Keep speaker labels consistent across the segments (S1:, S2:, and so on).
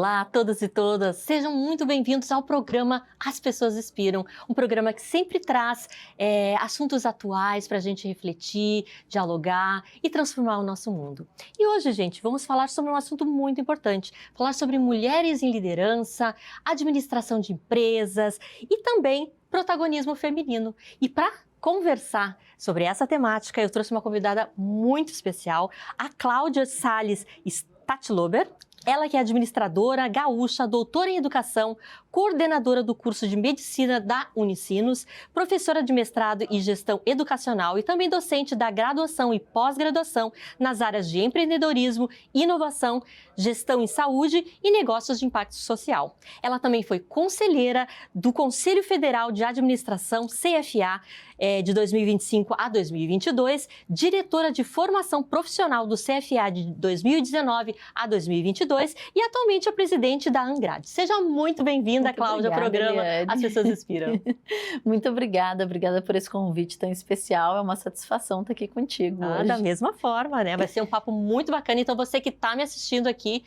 S1: Olá a todos e todas, sejam muito bem-vindos ao programa As Pessoas Inspiram, um programa que sempre traz assuntos atuais para a gente refletir, dialogar e transformar o nosso mundo. E hoje, gente, vamos falar sobre um assunto muito importante, falar sobre mulheres em liderança, administração de empresas e também protagonismo feminino. E para conversar sobre essa temática, eu trouxe uma convidada muito especial, a Cláudia Salles Stadtlober. Ela que é administradora, gaúcha, doutora em educação, coordenadora do curso de medicina da Unicinos, professora de mestrado e gestão educacional e também docente da graduação e pós-graduação nas áreas de empreendedorismo, inovação, gestão em saúde e negócios de impacto social. Ela também foi conselheira do Conselho Federal de Administração, CFA, de 2025 a 2022, diretora de formação profissional do CFA de 2019 a 2022 e atualmente é presidente da Angrade. Seja muito bem-vinda, Cláudia, ao programa
S2: Eliane.
S1: As Pessoas Inspiram.
S2: Muito obrigada por esse convite tão especial, é uma satisfação estar aqui contigo hoje.
S1: Da mesma forma, né? Vai ser um papo muito bacana, então você que está me assistindo aqui,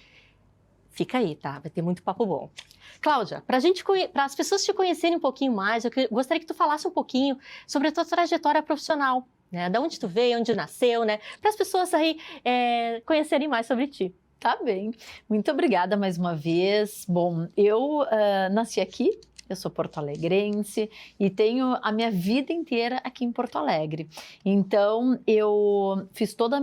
S1: fica aí, tá? Vai ter muito papo bom. Cláudia, para as pessoas te conhecerem um pouquinho mais, eu gostaria que tu falasse um pouquinho sobre a tua trajetória profissional, né? Da onde tu veio, onde nasceu, né? Para as pessoas aí conhecerem mais sobre ti.
S2: Tá bem, muito obrigada mais uma vez. Bom, eu nasci aqui, eu sou porto-alegrense e tenho a minha vida inteira aqui em Porto Alegre. Então, eu fiz toda a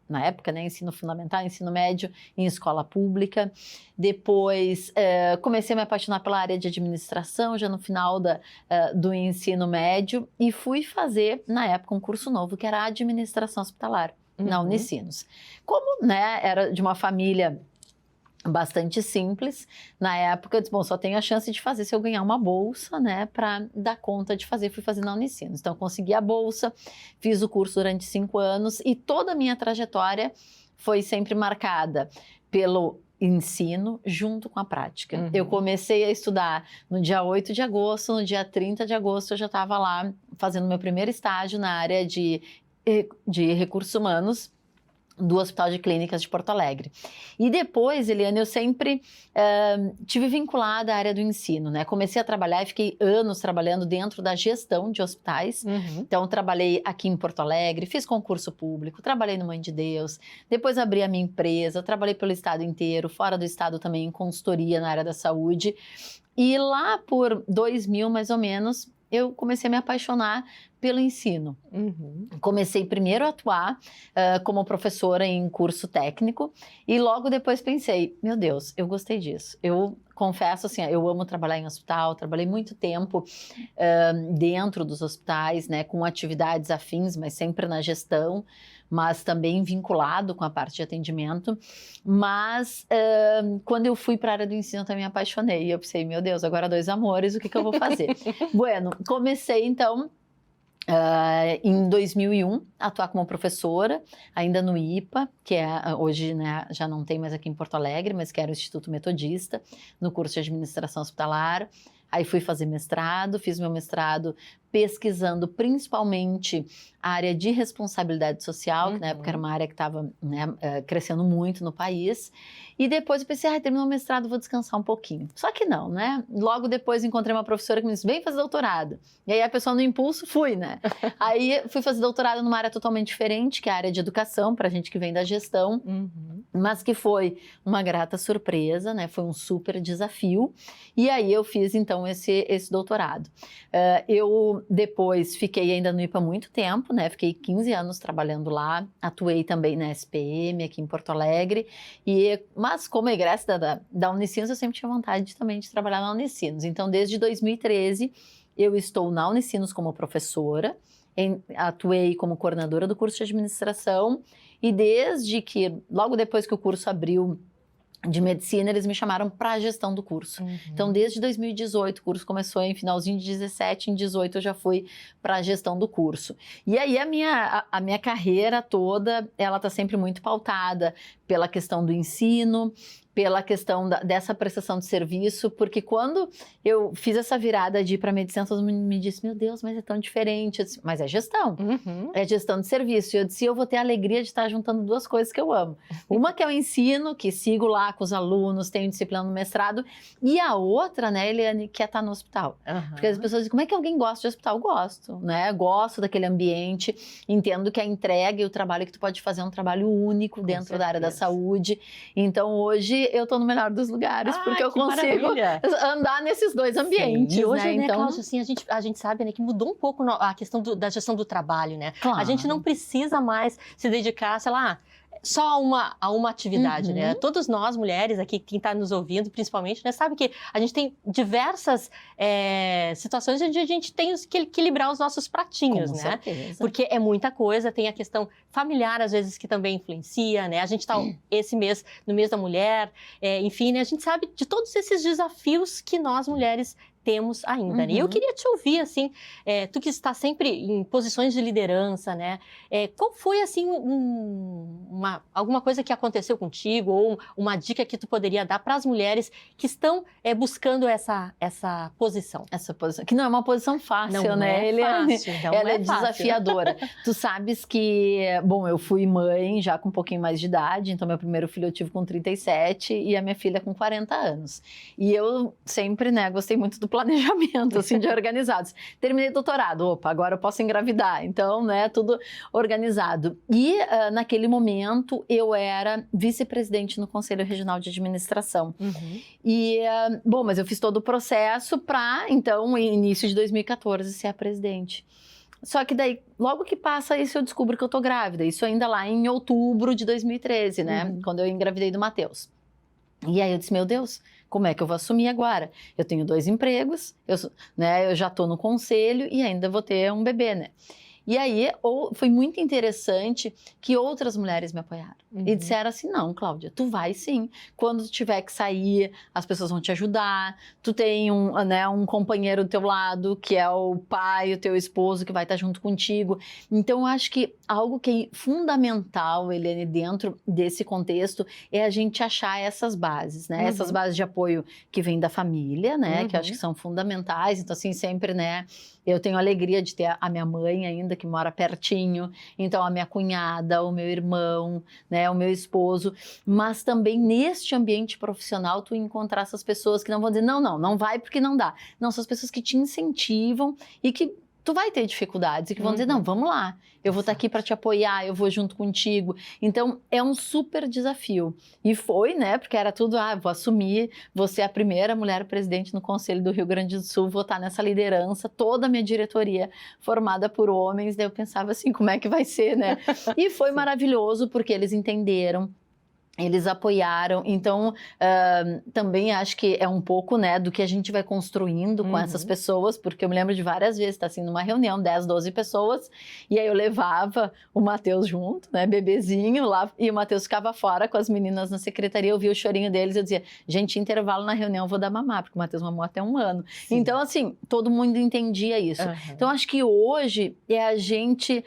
S2: na época, né, ensino fundamental, ensino médio em escola pública. Depois, comecei a me apaixonar pela área de administração, já no final do ensino médio, e fui fazer, na época, um curso novo, que era administração hospitalar, na Unicinos. Como, né, era de uma família bastante simples, na época eu disse, bom, só tenho a chance de fazer se eu ganhar uma bolsa, né, para dar conta de fazer, fui fazer na Unicinos. Então, consegui a bolsa, fiz o curso durante 5 anos e toda a minha trajetória foi sempre marcada pelo ensino junto com a prática. Eu comecei a estudar no dia 8 de agosto, no dia 30 de agosto eu já estava lá fazendo meu primeiro estágio na área de recursos humanos do Hospital de Clínicas de Porto Alegre. E depois, Eliane, eu sempre tive vinculada à área do ensino, né? Comecei a trabalhar e fiquei anos trabalhando dentro da gestão de hospitais. Então, trabalhei aqui em Porto Alegre, fiz concurso público, trabalhei no Mãe de Deus, depois abri a minha empresa, trabalhei pelo estado inteiro, fora do estado também em consultoria na área da saúde. E lá por 2000, mais ou menos, eu comecei a me apaixonar pelo ensino. Comecei primeiro a atuar como professora em curso técnico e logo depois pensei, meu Deus, eu gostei disso. Eu confesso assim, eu amo trabalhar em hospital, trabalhei muito tempo dentro dos hospitais, né, com atividades afins, mas sempre na gestão, mas também vinculado com a parte de atendimento. Mas quando eu fui para a área do ensino, eu também me apaixonei. Eu pensei, meu Deus, agora 2 amores, o que eu vou fazer? Bueno, comecei então em 2001, atuar como professora, ainda no IPA, que hoje, né, já não tem mais aqui em Porto Alegre, mas que era o Instituto Metodista, no curso de administração hospitalar. Aí fui fazer mestrado, fiz meu mestrado pesquisando principalmente a área de responsabilidade social, que na época era uma área que estava, né, crescendo muito no país. E depois eu pensei, terminou o mestrado, vou descansar um pouquinho. Só que não, né? Logo depois encontrei uma professora que me disse, vem fazer doutorado. E aí a pessoa no impulso, fui, né? Aí fui fazer doutorado numa área totalmente diferente, que é a área de educação, pra gente que vem da gestão, mas que foi uma grata surpresa, né? Foi um super desafio. E aí eu fiz, então, esse doutorado. Eu depois fiquei ainda no IPA muito tempo, né? Fiquei 15 anos trabalhando lá, atuei também na SPM aqui em Porto Alegre, mas como egressa da Unicinos, eu sempre tinha vontade também de trabalhar na Unicinos. Então, desde 2013, eu estou na Unicinos como professora, atuei como coordenadora do curso de administração e desde que, logo depois que o curso abriu de medicina, eles me chamaram para a gestão do curso. Então, desde 2018, o curso começou em finalzinho de 17, em 18 eu já fui para a gestão do curso. E aí a minha carreira toda, ela está sempre muito pautada pela questão do ensino, pela questão dessa prestação de serviço, porque quando eu fiz essa virada de ir para medicina, todo mundo me disse, meu Deus, mas é tão diferente. Eu disse, mas é gestão, é gestão de serviço. E eu disse, eu vou ter a alegria de estar juntando duas coisas que eu amo. Uma que é o ensino, que sigo lá com os alunos, tenho disciplina no mestrado, e a outra, né, Eliane, que é estar no hospital. Porque as pessoas dizem, como é que alguém gosta de hospital? Gosto, né? Gosto daquele ambiente, entendo que a entrega e o trabalho que tu pode fazer é um trabalho único dentro da área da saúde. Então, hoje, eu tô no melhor dos lugares, porque eu consigo andar nesses dois ambientes.
S1: Sim. E hoje, né,
S2: então...
S1: Cláudia, assim, a gente sabe, né, que mudou um pouco a questão da gestão do trabalho, né?
S2: Claro.
S1: A gente não precisa mais se dedicar, sei lá, só a uma atividade, né? Todos nós, mulheres aqui, quem está nos ouvindo, principalmente, né, sabe que a gente tem diversas situações onde a gente tem que equilibrar os nossos pratinhos,
S2: Com
S1: né?
S2: certeza.
S1: Porque é muita coisa, tem a questão familiar, às vezes, que também influencia, né? A gente está esse mês, no mês da mulher, enfim, né? A gente sabe de todos esses desafios que nós, mulheres, temos ainda, né? E eu queria te ouvir, assim, tu que está sempre em posições de liderança, né? Qual foi, assim, alguma coisa que aconteceu contigo ou uma dica que tu poderia dar para as mulheres que estão buscando essa posição?
S2: Essa posição, que não é uma posição fácil,
S1: Não
S2: né?
S1: fácil, não
S2: ela é
S1: fácil.
S2: desafiadora. Tu sabes que, bom, eu fui mãe já com um pouquinho mais de idade, então meu primeiro filho eu tive com 37 e a minha filha com 40 anos. E eu sempre, né, gostei muito do planejamento, assim, de organizados. Terminei doutorado, opa, agora eu posso engravidar. Então, né, tudo organizado. E naquele momento eu era vice-presidente no Conselho Regional de Administração. E, bom, mas eu fiz todo o processo para, então, início de 2014, ser a presidente. Só que daí, logo que passa isso, eu descubro que eu tô grávida. Isso ainda lá em outubro de 2013, né? Quando eu engravidei do Matheus. E aí eu disse, meu Deus, como é que eu vou assumir agora? Eu tenho 2 empregos, eu já tô no conselho e ainda vou ter um bebê, né? E aí, foi muito interessante que outras mulheres me apoiaram. E disseram assim, não, Cláudia, tu vai sim. Quando tu tiver que sair, as pessoas vão te ajudar. Tu tem um companheiro do teu lado, que é o pai, o teu esposo, que vai estar junto contigo. Então, eu acho que algo que é fundamental, Eliane, dentro desse contexto, é a gente achar essas bases, né? Essas bases de apoio que vêm da família, né? Que eu acho que são fundamentais. Então, assim, sempre, né? Eu tenho a alegria de ter a minha mãe ainda, que mora pertinho, então a minha cunhada, o meu irmão, né, o meu esposo, mas também neste ambiente profissional tu encontrar essas pessoas que não vão dizer, não vai porque não dá. Não, são as pessoas que te incentivam e que tu vai ter dificuldades e que vão dizer, não, vamos lá, eu vou estar aqui para te apoiar, eu vou junto contigo. Então, é um super desafio. E foi, né, porque era tudo, vou assumir, vou ser a primeira mulher presidente no Conselho do Rio Grande do Sul, vou estar nessa liderança, toda a minha diretoria formada por homens, daí eu pensava assim, como é que vai ser, né? E foi maravilhoso, porque eles entenderam, eles apoiaram, então também acho que é um pouco, né, do que a gente vai construindo com essas pessoas, porque eu me lembro de várias vezes, assim, numa reunião, 10, 12 pessoas, e aí eu levava o Matheus junto, né, bebezinho lá, e o Matheus ficava fora com as meninas na secretaria, eu via o chorinho deles, eu dizia, gente, intervalo na reunião, eu vou dar mamar, porque o Matheus mamou até 1 ano. Sim. Então, assim, todo mundo entendia isso. Então, acho que hoje é a gente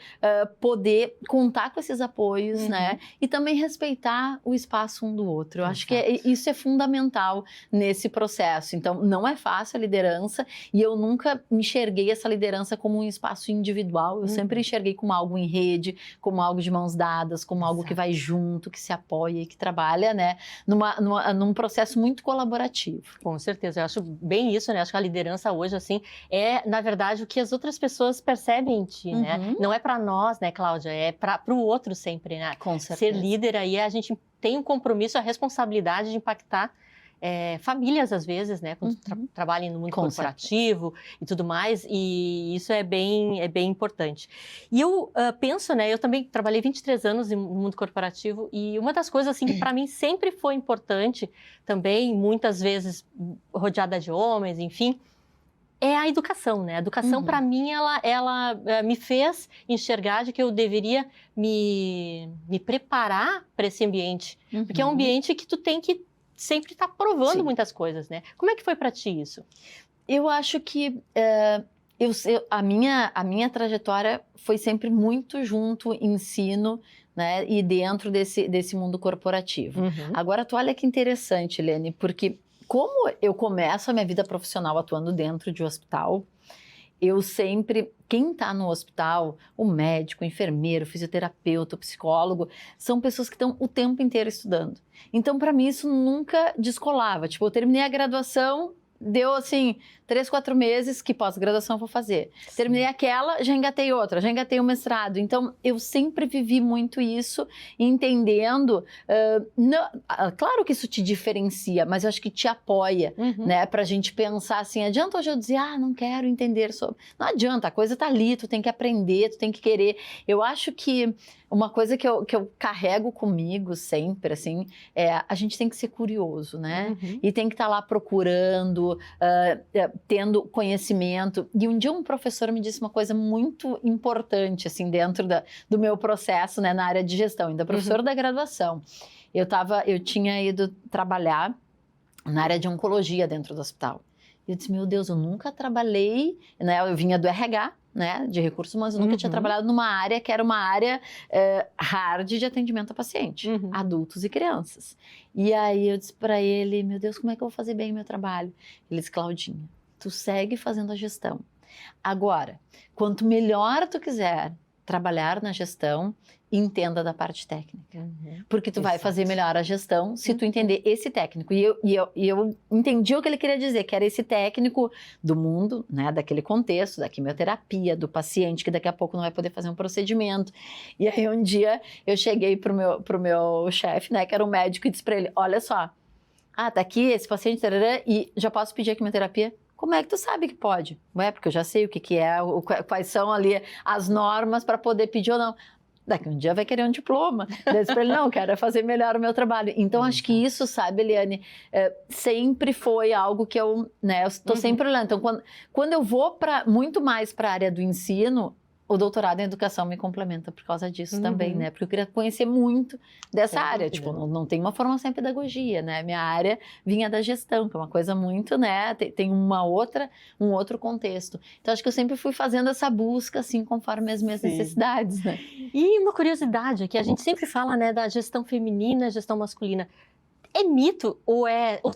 S2: poder contar com esses apoios, né, e também respeitar o espaço um do outro. Eu acho que isso é fundamental nesse processo. Então, não é fácil a liderança e eu nunca enxerguei essa liderança como um espaço individual. Eu sempre enxerguei como algo em rede, como algo de mãos dadas, como algo que vai junto, que se apoia e que trabalha, né, num processo muito colaborativo.
S1: Com certeza. Eu acho bem isso, né? Acho que a liderança hoje, assim, é, na verdade, o que as outras pessoas percebem em ti, né? Não é para nós, né, Cláudia? É para o outro sempre, né?
S2: Com certeza.
S1: Ser líder aí, a gente tem o compromisso, a responsabilidade de impactar famílias, às vezes, né? Quando trabalham no mundo corporativo e tudo mais, e isso é bem importante. E eu penso, né? Eu também trabalhei 23 anos no mundo corporativo e uma das coisas, assim, que para mim sempre foi importante, também, muitas vezes rodeada de homens, enfim, é a educação, né? A educação, para mim, ela me fez enxergar de que eu deveria me preparar para esse ambiente. Porque é um ambiente que tu tem que sempre estar provando muitas coisas, né? Como é que foi para ti isso?
S2: Eu acho que a minha trajetória foi sempre muito junto ensino, né? E dentro desse mundo corporativo.
S1: Uhum.
S2: Agora, tu olha que interessante, Lene, porque como eu começo a minha vida profissional atuando dentro de um hospital, eu sempre, quem está no hospital, o médico, o enfermeiro, o fisioterapeuta, o psicólogo, são pessoas que estão o tempo inteiro estudando. Então, para mim, isso nunca descolava. Tipo, eu terminei a graduação, deu assim, 3, 4 meses, que pós-graduação eu vou fazer.
S1: Sim.
S2: Terminei aquela, já engatei outra, já engatei o mestrado. Então, eu sempre vivi muito isso, entendendo, claro que isso te diferencia, mas eu acho que te apoia,
S1: Uhum.
S2: né? Pra gente pensar assim, adianta hoje eu dizer, não quero entender sobre... Não adianta, a coisa tá ali, tu tem que aprender, tu tem que querer. Eu acho que uma coisa que eu carrego comigo sempre, assim, a gente tem que ser curioso, né?
S1: Uhum.
S2: E tem que estar lá procurando, tendo conhecimento. E um dia um professor me disse uma coisa muito importante, assim, dentro do meu processo, né, na área de gestão, ainda professora da graduação. Eu tinha ido trabalhar na área de oncologia dentro do hospital. E eu disse, meu Deus, eu nunca trabalhei, né, eu vinha do RH, né, de recursos humanos, eu nunca tinha trabalhado numa área que era uma área hard de atendimento a paciente, adultos e crianças. E aí eu disse para ele, meu Deus, como é que eu vou fazer bem o meu trabalho? Ele disse, Claudinha, tu segue fazendo a gestão. Agora, quanto melhor tu quiser trabalhar na gestão, entenda da parte técnica. Porque tu vai fazer melhor a gestão se tu entender esse técnico. E eu entendi o que ele queria dizer, que era esse técnico do mundo, né, daquele contexto, da quimioterapia, do paciente que daqui a pouco não vai poder fazer um procedimento. E aí um dia eu cheguei pro meu chefe, né, que era um médico, e disse para ele, olha só, tá aqui esse paciente, tarará, e já posso pedir a quimioterapia? Como é que tu sabe que pode? Ué, porque eu já sei o que é, quais são ali as normas para poder pedir ou não. Daqui um dia vai querer um diploma. Daí para ele, não, quero fazer melhor o meu trabalho. Então, acho que isso, sabe, Eliane, sempre foi algo que eu estou sempre olhando. Então, quando eu vou muito mais para a área do ensino, o doutorado em educação me complementa por causa disso também, né? Porque eu queria conhecer muito dessa área. Tipo, não tem uma formação em pedagogia, né? Minha área vinha da gestão, que é uma coisa muito, né? Tem um outro contexto. Então, acho que eu sempre fui fazendo essa busca, assim, conforme as minhas necessidades, né?
S1: E uma curiosidade aqui, a gente sempre fala, né, da gestão feminina, gestão masculina. É mito ou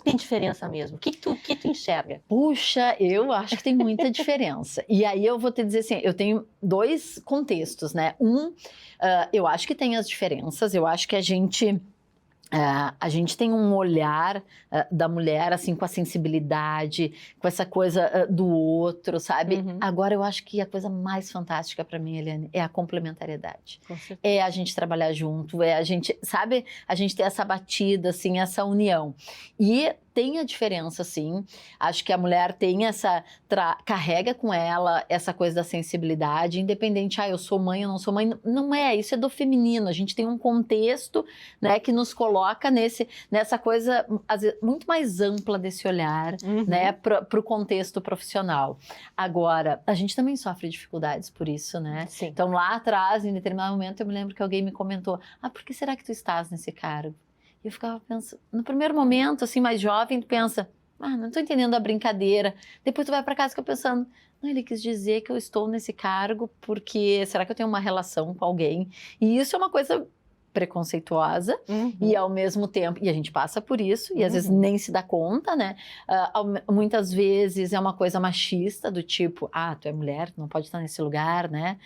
S1: tem diferença mesmo? O que tu enxerga?
S2: Puxa, eu acho que tem muita diferença. E aí eu vou te dizer assim, eu tenho 2 contextos, né? Eu acho que tem as diferenças, eu acho que a gente tem um olhar da mulher, assim, com a sensibilidade, com essa coisa do outro, sabe? Agora, eu acho que a coisa mais fantástica para mim, Eliane, é a complementariedade.
S1: Com certeza.
S2: É a gente trabalhar junto, a gente, sabe? A gente ter essa batida, assim, essa união. E tem a diferença, sim. Acho que a mulher tem carrega com ela essa coisa da sensibilidade, independente, eu sou mãe, eu não sou mãe. Não é, isso é do feminino. A gente tem um contexto, né, que nos coloca nessa coisa, às vezes, muito mais ampla desse olhar, né, para o contexto profissional. Agora, a gente também sofre dificuldades por isso, né?
S1: Sim.
S2: Então, lá atrás, em determinado momento, eu me lembro que alguém me comentou, por que será que tu estás nesse cargo? E eu ficava pensando, no primeiro momento, assim, mais jovem, tu pensa, não estou entendendo a brincadeira. Depois tu vai para casa e fica pensando, não, ele quis dizer que eu estou nesse cargo porque será que eu tenho uma relação com alguém? E isso é uma coisa preconceituosa e ao mesmo tempo, e a gente passa por isso e às vezes nem se dá conta, né? Muitas vezes é uma coisa machista do tipo, tu é mulher, não pode estar nesse lugar, né?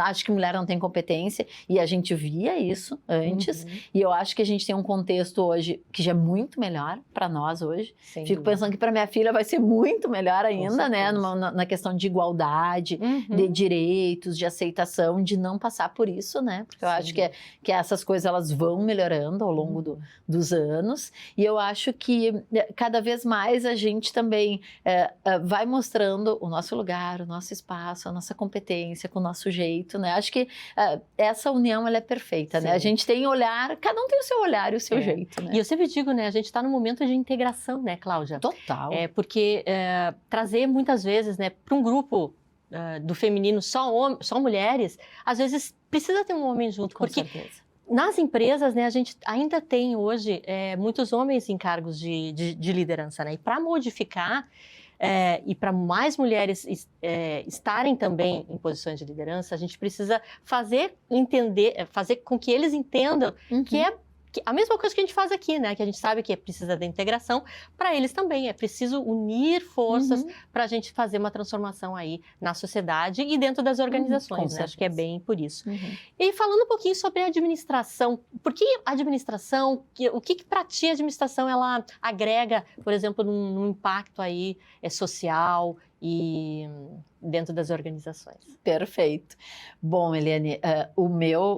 S2: Acho que mulher não tem competência e a gente via isso antes e eu acho que a gente tem um contexto hoje que já é muito melhor para nós hoje. Fico pensando que para minha filha vai ser muito melhor ainda, né? Na questão de igualdade, de direitos, de aceitação, de não passar por isso, né? Porque eu acho que essas coisas elas vão melhorando ao longo dos anos e eu acho que cada vez mais a gente também vai mostrando o nosso lugar, o nosso espaço, a nossa competência, com o nosso jeito, né? Acho que essa união ela é perfeita, né? A gente tem olhar, cada um tem o seu olhar e o seu jeito, né?
S1: E eu sempre digo, né? A gente está num momento de integração, né, Cláudia?
S2: Total.
S1: Porque trazer muitas vezes, né, para um grupo do feminino só mulheres, às vezes precisa ter um homem junto,
S2: Com
S1: porque
S2: certeza.
S1: nas empresas, né, a gente ainda tem hoje muitos homens em cargos de liderança, né? E para modificar e para mais mulheres estarem também em posições de liderança, a gente precisa fazer com que eles entendam que é a mesma coisa que a gente faz aqui, né? Que a gente sabe que precisa da integração, para eles também é preciso unir forças para a gente fazer uma transformação aí na sociedade e dentro das organizações, né? Acho que é bem por isso. E falando um pouquinho sobre a administração, por que a administração, o que para ti a administração ela agrega, por exemplo, num impacto aí social e dentro das organizações?
S2: Perfeito. Bom, Eliane,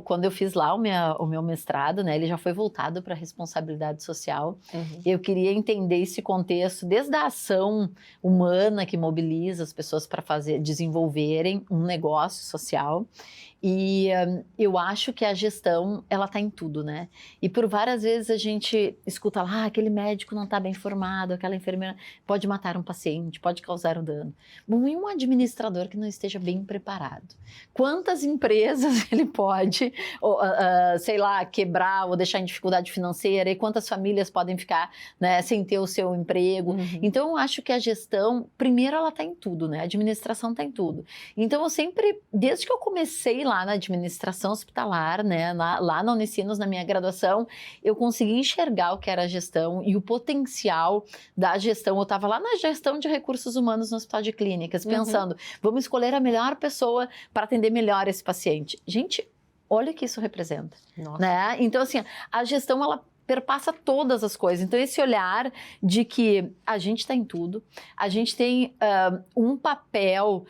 S2: quando eu fiz lá o meu mestrado, né, ele já foi voltado para a responsabilidade social. Eu queria entender esse contexto desde a ação humana que mobiliza as pessoas para desenvolverem um negócio social. E eu acho que a gestão, ela está em tudo, né? E por várias vezes a gente escuta lá, aquele médico não está bem formado, aquela enfermeira pode matar um paciente, pode causar um dano. Bom, e um administrador que não esteja bem preparado? Quantas empresas ele pode, sei lá, quebrar ou deixar em dificuldade financeira? E quantas famílias podem ficar, né, sem ter o seu emprego? Então, eu acho que a gestão, primeiro, ela está em tudo, né? A administração está em tudo. Então, eu sempre, desde que eu comecei lá na administração hospitalar, né, lá na Unicinos, na minha graduação, eu consegui enxergar o que era a gestão e o potencial da gestão. Eu estava lá na gestão de recursos humanos no Hospital de Clínicas, pensando, vamos escolher a melhor pessoa para atender melhor esse paciente. Gente, olha o que isso representa, né? Então, assim, a gestão, ela perpassa todas as coisas. Então, esse olhar de que a gente está em tudo, a gente tem um papel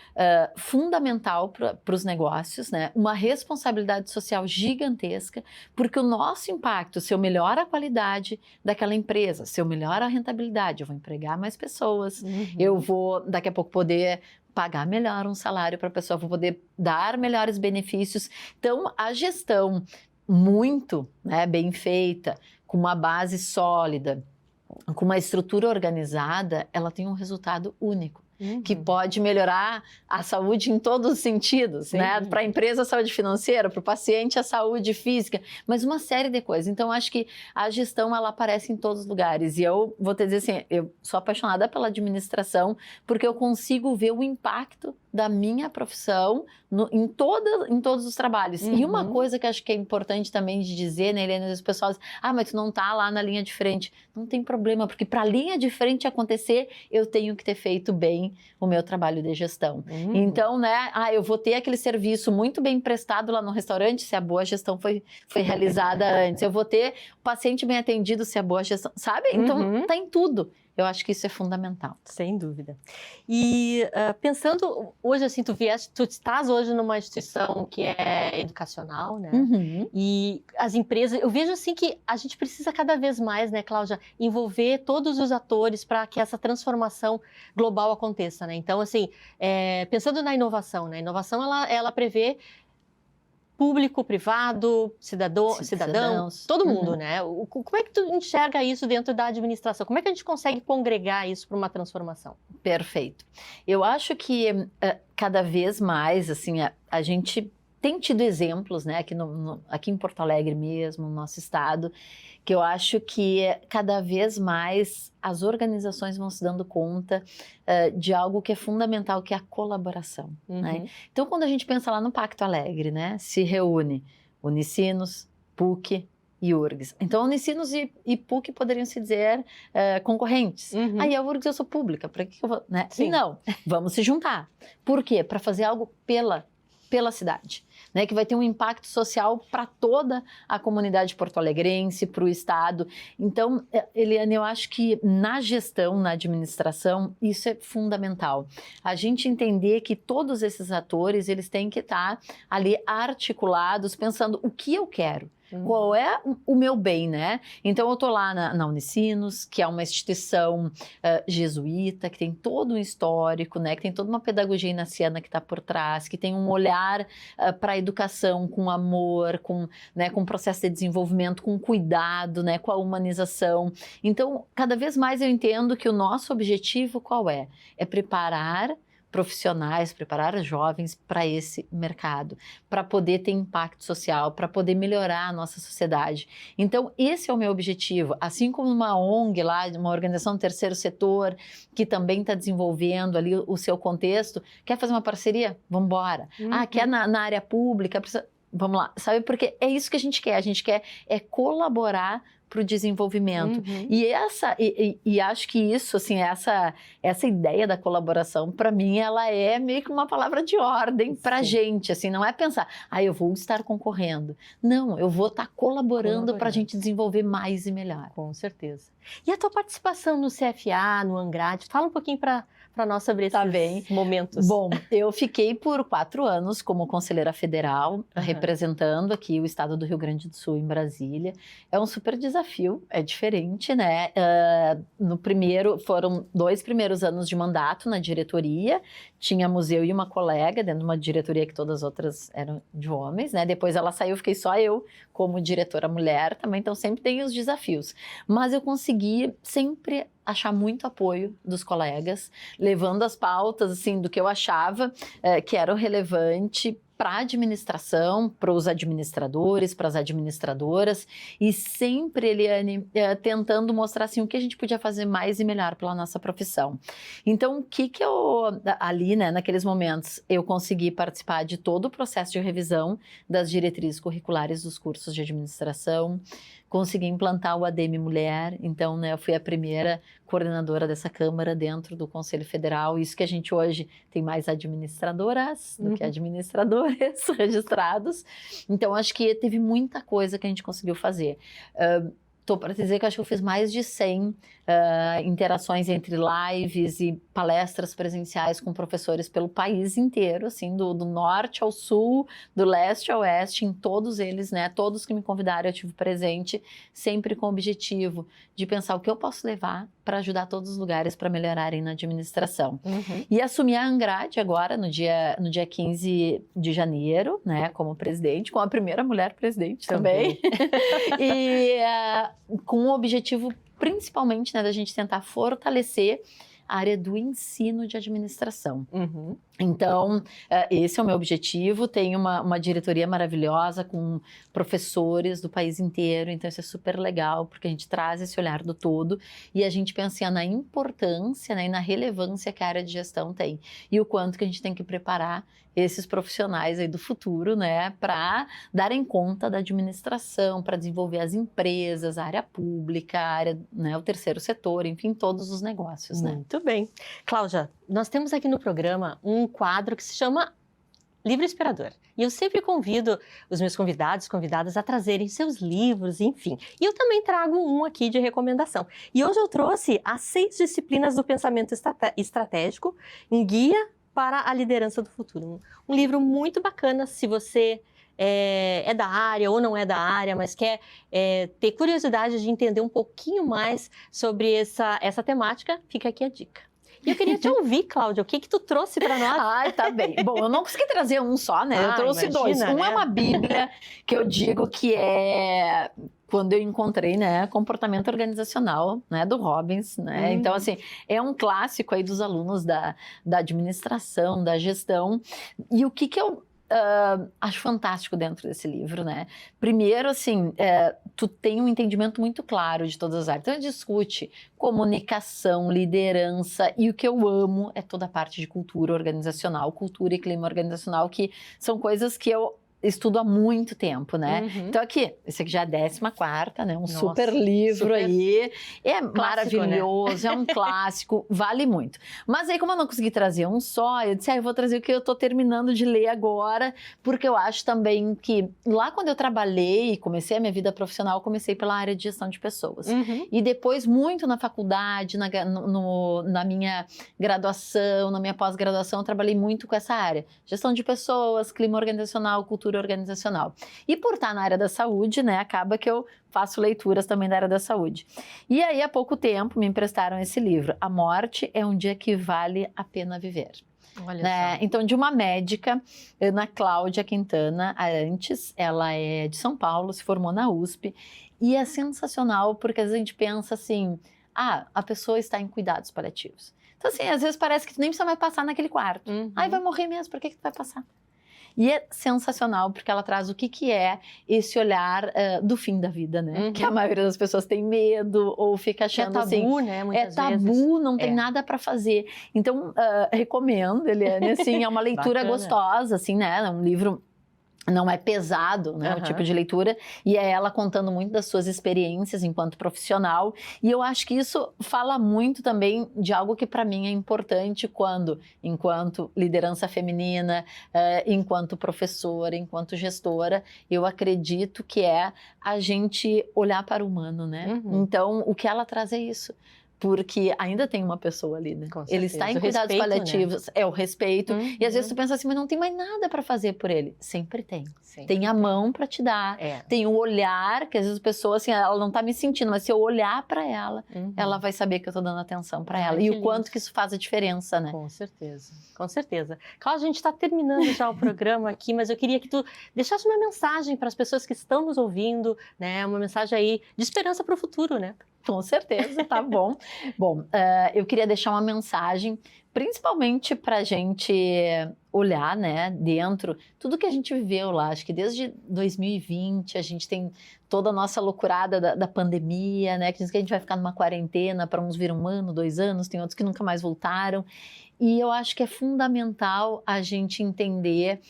S2: fundamental para os negócios, né? Uma responsabilidade social gigantesca, porque o nosso impacto, se eu melhoro a qualidade daquela empresa, se eu melhoro a rentabilidade, eu vou empregar mais pessoas, eu vou, daqui a pouco, poder pagar melhor um salário para a pessoa, vou poder dar melhores benefícios. Então, a gestão muito, né, bem feita, com uma base sólida, com uma estrutura organizada, ela tem um resultado único, que pode melhorar a saúde em todos os sentidos, né? Para a empresa, a saúde financeira, para o paciente, a saúde física, mas uma série de coisas. Então, acho que a gestão, ela aparece em todos os lugares. E eu vou te dizer assim, eu sou apaixonada pela administração, porque eu consigo ver o impacto da minha profissão em todos os trabalhos. E uma coisa que acho que é importante também de dizer, né, Helena, as pessoas dizem, mas tu não tá lá na linha de frente. Não tem problema, porque para a linha de frente acontecer, eu tenho que ter feito bem o meu trabalho de gestão. Então, né, eu vou ter aquele serviço muito bem prestado lá no restaurante, se a boa gestão foi realizada antes. Eu vou ter o paciente bem atendido, se a boa gestão, sabe? Então, tá em tudo. Eu acho que isso é fundamental.
S1: Sem dúvida. E pensando hoje, assim, tu estás hoje numa instituição que é educacional, né? E as empresas, eu vejo assim que a gente precisa cada vez mais, né, Cláudia, envolver todos os atores para que essa transformação global aconteça, né? Então, assim, pensando na inovação, né? A inovação, ela prevê público, privado, cidadãos, todo mundo, né? Como é que tu enxerga isso dentro da administração? Como é que a gente consegue congregar isso para uma transformação?
S2: Perfeito. Eu acho que cada vez mais, assim, a gente tem tido exemplos, né, aqui em Porto Alegre mesmo, no nosso estado, que eu acho que cada vez mais as organizações vão se dando conta de algo que é fundamental, que é a colaboração, né? Então, quando a gente pensa lá no Pacto Alegre, né, se reúne Unicinos, PUC e URGS. Então, Unicinos e PUC poderiam se dizer concorrentes. Aí a URGS eu sou pública, para que eu vou, né? E não, vamos se juntar. Por quê? Para fazer algo pela cidade, né, que vai ter um impacto social para toda a comunidade porto-alegrense, para o estado. Então, Eliane, eu acho que na gestão, na administração, isso é fundamental. A gente entender que todos esses atores, eles têm que estar ali articulados, pensando o que eu quero. Qual é o meu bem, né? Então, eu estou lá na Unicinos, que é uma instituição jesuíta, que tem todo um histórico, né? Que tem toda uma pedagogia inaciana que está por trás, que tem um olhar para a educação com amor, né, com processo de desenvolvimento, com cuidado, né, com a humanização. Então, cada vez mais eu entendo que o nosso objetivo qual é? É preparar profissionais, preparar jovens para esse mercado, para poder ter impacto social, para poder melhorar a nossa sociedade. Então, esse é o meu objetivo. Assim como uma ONG lá, uma organização do terceiro setor, que também está desenvolvendo ali o seu contexto, quer fazer uma parceria? Vamos embora. Quer na área pública? Vamos lá. Sabe, porque é isso que a gente quer colaborar para o desenvolvimento. E acho que isso, assim, essa ideia da colaboração, para mim, ela é meio que uma palavra de ordem para a gente, assim, não é pensar, eu vou estar concorrendo. Não, eu vou estar colaborando para a gente desenvolver mais e melhor.
S1: Com certeza. E a tua participação no CFA, no Angrad, fala um pouquinho para nós sobre esses momentos.
S2: Bom, eu fiquei por 4 anos como conselheira federal, representando aqui o estado do Rio Grande do Sul em Brasília. É um super desafio, é diferente, né? Foram 2 primeiros anos de mandato na diretoria, tínhamos eu e uma colega dentro de uma diretoria que todas as outras eram de homens, né? Depois ela saiu, fiquei só eu como diretora mulher também, então sempre tem os desafios. Mas eu consegui sempre achar muito apoio dos colegas, levando as pautas assim do que eu achava que era relevante para a administração, para os administradores, para as administradoras, e sempre, Eliane, tentando mostrar assim, o que a gente podia fazer mais e melhor pela nossa profissão. Então, o que eu, ali, né, naqueles momentos, eu consegui participar de todo o processo de revisão das diretrizes curriculares dos cursos de administração, consegui implantar o ADM Mulher, então, né, eu fui a primeira coordenadora dessa Câmara dentro do Conselho Federal, isso que a gente hoje tem mais administradoras do que administradores registrados, então acho que teve muita coisa que a gente conseguiu fazer. Estou para dizer que acho que eu fiz mais de 100 interações entre lives e palestras presenciais com professores pelo país inteiro, assim, do norte ao sul, do leste ao oeste, em todos eles, né? Todos que me convidaram eu tive presente, sempre com o objetivo de pensar o que eu posso levar para ajudar todos os lugares para melhorarem na administração. E assumi a Angrad agora, no dia 15 de janeiro, né, como presidente, com a primeira mulher presidente também. E com o objetivo principalmente, né, da gente tentar fortalecer a área do ensino de administração. Então, esse é o meu objetivo. Tenho uma diretoria maravilhosa com professores do país inteiro, então isso é super legal, porque a gente traz esse olhar do todo e a gente pensa na importância, né, e na relevância que a área de gestão tem e o quanto que a gente tem que preparar esses profissionais aí do futuro, né, para darem conta da administração, para desenvolver as empresas, a área pública, a área, né, o terceiro setor, enfim, todos os negócios, né?
S1: Muito bem. Cláudia, nós temos aqui no programa um quadro que se chama Livro Inspirador. E eu sempre convido os meus convidadas a trazerem seus livros, enfim. E eu também trago um aqui de recomendação. E hoje eu trouxe as 6 disciplinas do pensamento estratégico, um guia para a liderança do futuro. Um livro muito bacana se você é da área ou não é da área, mas quer ter curiosidade de entender um pouquinho mais sobre essa temática, fica aqui a dica. E eu queria te ouvir, Cláudia, o que tu trouxe para nós?
S2: Tá bem. Bom, eu não consegui trazer um só, né? Eu trouxe
S1: imagina,
S2: 2. Um
S1: né?
S2: é uma bíblia, que eu digo que é quando eu encontrei, né, comportamento organizacional, né, do Robbins, né? Então, assim, é um clássico aí dos alunos da administração, da gestão. E o que eu acho fantástico dentro desse livro, né? Primeiro, assim, tu tem um entendimento muito claro de todas as áreas. Então, discute comunicação, liderança, e o que eu amo é toda a parte de cultura organizacional, cultura e clima organizacional, que são coisas que eu estudo há muito tempo, né? Então aqui, esse aqui já é a 14ª, né? Super livro aí. É clássico, maravilhoso, né? É um clássico, vale muito. Mas aí, como eu não consegui trazer um só, eu disse, eu vou trazer o que eu tô terminando de ler agora, porque eu acho também que lá quando eu trabalhei, comecei a minha vida profissional, eu comecei pela área de gestão de pessoas. E depois, muito na faculdade, na minha graduação, na minha pós-graduação, eu trabalhei muito com essa área. Gestão de pessoas, clima organizacional, cultura organizacional. E por estar na área da saúde, né, acaba que eu faço leituras também da área da saúde. E aí, há pouco tempo, me emprestaram esse livro, A Morte é um Dia que Vale a Pena Viver.
S1: Olha
S2: né?
S1: só.
S2: Então, de uma médica, Ana Cláudia Quintana Arantes, ela é de São Paulo, se formou na USP, e é sensacional porque às vezes a gente pensa assim, a pessoa está em cuidados paliativos. Então, assim, às vezes parece que tu nem precisa mais passar naquele quarto.
S1: Uhum.
S2: Aí vai morrer mesmo, por que tu vai passar? E é sensacional, porque ela traz o que é esse olhar do fim da vida, né?
S1: Uhum.
S2: Que a maioria das pessoas tem medo ou fica
S1: Que é
S2: achando
S1: tabu,
S2: assim...
S1: né?
S2: É
S1: Muitas
S2: tabu,
S1: vezes.
S2: não tem nada para fazer. Então, recomendo, Eliane, assim, é uma leitura
S1: Bacana.
S2: gostosa, assim, né? É um livro... Não é pesado, né, o tipo de leitura, e é ela contando muito das suas experiências enquanto profissional, e eu acho que isso fala muito também de algo que para mim é importante enquanto liderança feminina, enquanto professora, enquanto gestora, eu acredito que é a gente olhar para o humano, né?
S1: Uhum.
S2: Então, o que ela traz é isso. Porque ainda tem uma pessoa ali, né?
S1: Com
S2: Ele
S1: certeza.
S2: está em
S1: O
S2: cuidados
S1: respeito,
S2: paliativos, é o respeito.
S1: Uhum.
S2: E às vezes tu pensa assim, mas não tem mais nada para fazer por ele. Sempre tem.
S1: Sempre
S2: Tem a mão para te dar.
S1: É.
S2: Tem o olhar, que às vezes a pessoa, assim, ela não tá me sentindo, mas se eu olhar para ela,
S1: Uhum.
S2: ela vai saber que eu tô dando atenção para
S1: Ai,
S2: ela.
S1: que
S2: E o
S1: lindo.
S2: quanto que isso faz a diferença, né?
S1: Com certeza, com certeza. Cláudia, a gente está terminando já o programa aqui, mas eu queria que tu deixasse uma mensagem para as pessoas que estão nos ouvindo, né? Uma mensagem aí de esperança para o futuro, né?
S2: Com certeza, tá bom. Bom, eu queria deixar uma mensagem, principalmente para a gente olhar, né, dentro, tudo que a gente viveu lá. Acho que desde 2020 a gente tem toda a nossa loucurada da pandemia, né, que diz que a gente vai ficar numa quarentena, para uns viram 1 ano, 2 anos, tem outros que nunca mais voltaram. E eu acho que é fundamental a gente entender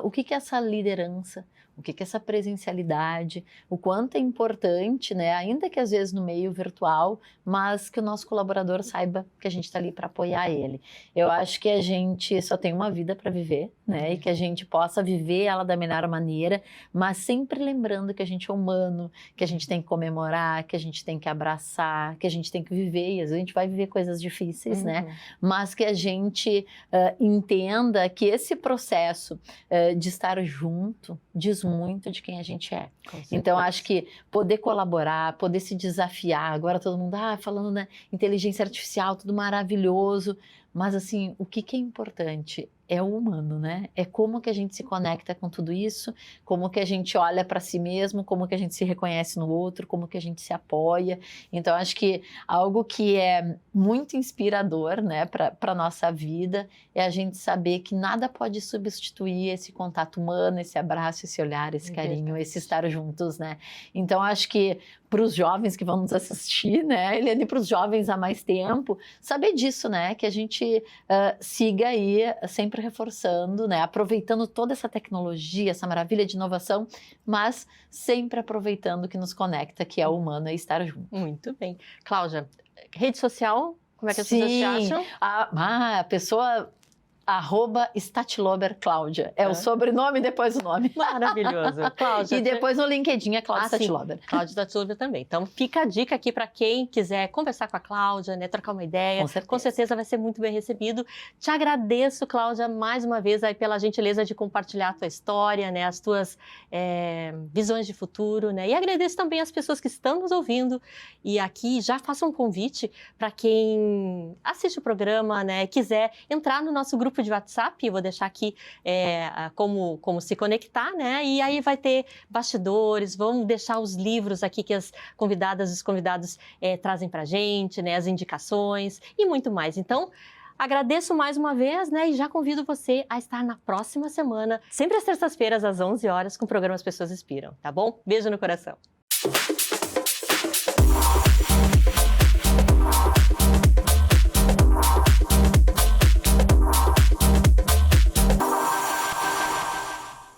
S2: o que é essa liderança, o que é essa presencialidade, o quanto é importante, né? Ainda que às vezes no meio virtual, mas que o nosso colaborador saiba que a gente está ali para apoiar ele. Eu acho que a gente só tem uma vida para viver, né? E que a gente possa viver ela da melhor maneira, mas sempre lembrando que a gente é humano, que a gente tem que comemorar, que a gente tem que abraçar, que a gente tem que viver, e às vezes a gente vai viver coisas difíceis, né? Mas que a gente entenda que esse processo de estar junto diz muito de quem a gente é. Então, acho que poder colaborar, poder se desafiar, agora todo mundo falando, né, inteligência artificial, tudo maravilhoso, mas assim, o que é importante é o humano, né? É como que a gente se conecta com tudo isso, como que a gente olha para si mesmo, como que a gente se reconhece no outro, como que a gente se apoia. Então, acho que algo que é muito inspirador, né, para a nossa vida é a gente saber que nada pode substituir esse contato humano, esse abraço, esse olhar, esse carinho, esse estar juntos, né? Então, acho que para os jovens que vão nos assistir, né, Eliane, para os jovens há mais tempo, saber disso, né, que a gente siga aí sempre reforçando, né, aproveitando toda essa tecnologia, essa maravilha de inovação, mas sempre aproveitando o que nos conecta, que é o humano, é estar junto.
S1: Muito bem. Cláudia, rede social, como é que as pessoas te acham?
S2: A pessoa... @Statilober_Cláudia. É o sobrenome e depois o nome.
S1: Maravilhoso. Cláudia.
S2: E depois no LinkedIn é Cláudia Statilober.
S1: Cláudia Statilober também. Então fica a dica aqui para quem quiser conversar com a Cláudia, né, trocar uma ideia. Com certeza vai ser muito bem recebido. Te agradeço, Cláudia, mais uma vez aí pela gentileza de compartilhar a tua história, né, as tuas visões de futuro, né? E agradeço também as pessoas que estão nos ouvindo. E aqui já faço um convite para quem assiste o programa, né, quiser entrar no nosso grupo de WhatsApp, eu vou deixar aqui como se conectar, né? E aí vai ter bastidores, vamos deixar os livros aqui que as convidadas e os convidados trazem pra gente, né? As indicações e muito mais. Então, agradeço mais uma vez, né? E já convido você a estar na próxima semana, sempre às terças-feiras, às 11 horas, com o programa As Pessoas Inspiram, tá bom? Beijo no coração.